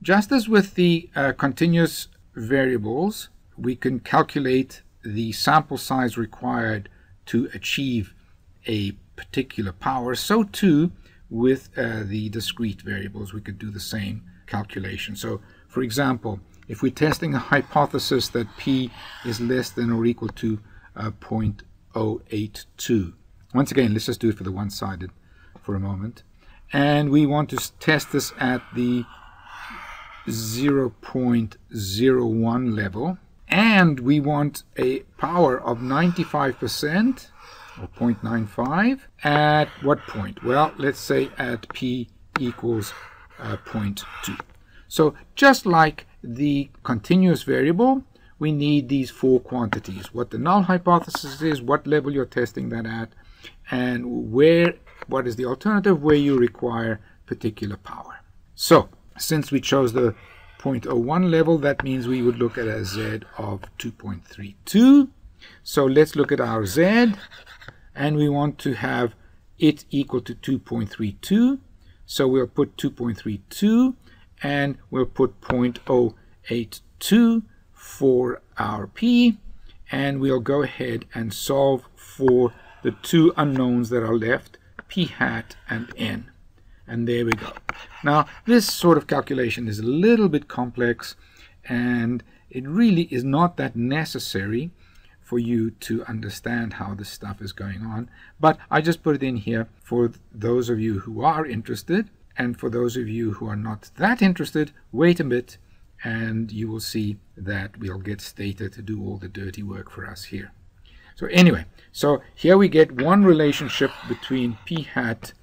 just as with the continuous variables, we can calculate the sample size required to achieve a particular power, so too with the discrete variables we could do the same calculation. So for example, if we're testing a hypothesis that p is less than or equal to 0.082, once again let's just do it for the one-sided for a moment, and we want to test this at the 0.01 level, and we want a power of 95% or 0.95 at what point? Well, let's say at p equals 0.2. So just like the continuous variable, we need these four quantities: what the null hypothesis is, what level you're testing that at, and what is the alternative where you require particular power. So since we chose the 0.01 level, that means we would look at a Z of 2.32. So let's look at our Z, and we want to have it equal to 2.32. So we'll put 2.32, and we'll put 0.082 for our P, and we'll go ahead and solve for the two unknowns that are left, P hat and N. And there we go. Now, this sort of calculation is a little bit complex, and it really is not that necessary for you to understand how this stuff is going on. But I just put it in here for those of you who are interested, and for those of you who are not that interested, wait a bit, and you will see that we'll get Stata to do all the dirty work for us here. So anyway, so here we get one relationship between P hat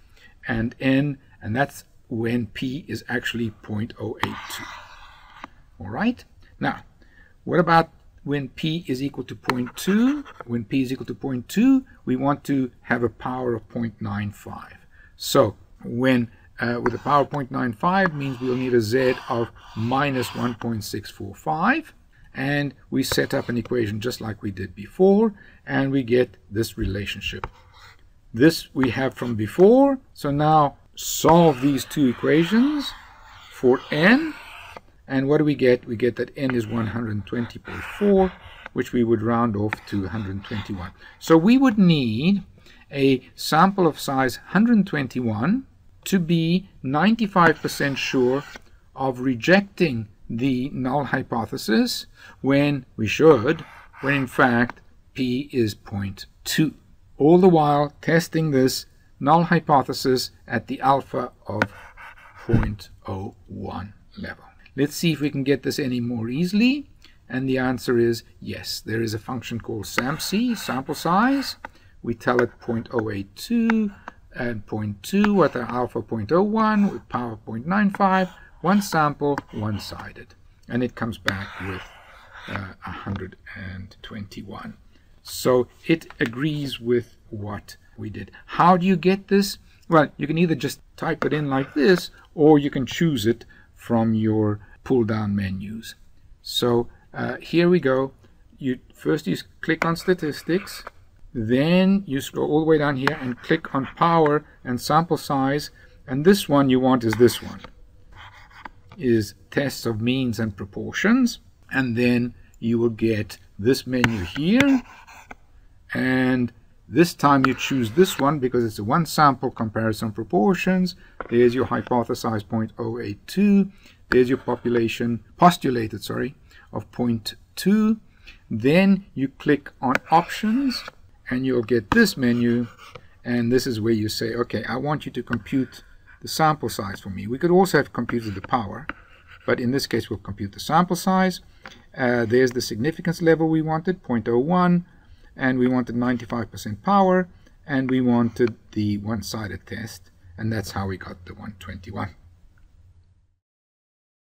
and N, and that's when P is actually 0.082. All right? Now, what about when P is equal to 0.2? When P is equal to 0.2, we want to have a power of 0.95. So when with a power of 0.95 means we'll need a Z of minus 1.645. And we set up an equation just like we did before, and we get this relationship. This we have from before, so now solve these two equations for N, and what do we get? We get that N is 120.4, which we would round off to 121. So we would need a sample of size 121 to be 95% sure of rejecting the null hypothesis when we should, when in fact P is 0.2. All the while testing this null hypothesis at the alpha of 0.01 level. Let's see if we can get this any more easily, and the answer is yes. There is a function called SAMC, sample size. We tell it 0.082 and 0.2 with our alpha 0.01 with power 0.95, one sample, one-sided, and it comes back with 121. So it agrees with what we did. How do you get this? Well, you can either just type it in like this, or you can choose it from your pull-down menus. So here we go. First you click on statistics, then you scroll all the way down here and click on power and sample size, and this one you want is this one, is tests of means and proportions, and then you will get this menu here, and this time you choose this one because it's a one sample comparison proportions. There's your hypothesized 0.082. There's your postulated of 0.2. Then you click on options and you'll get this menu, and this is where you say, okay, I want you to compute the sample size for me. We could also have computed the power, but in this case we'll compute the sample size. There's the significance level we wanted, 0.01, and we wanted 95% power, and we wanted the one-sided test, and that's how we got the 121.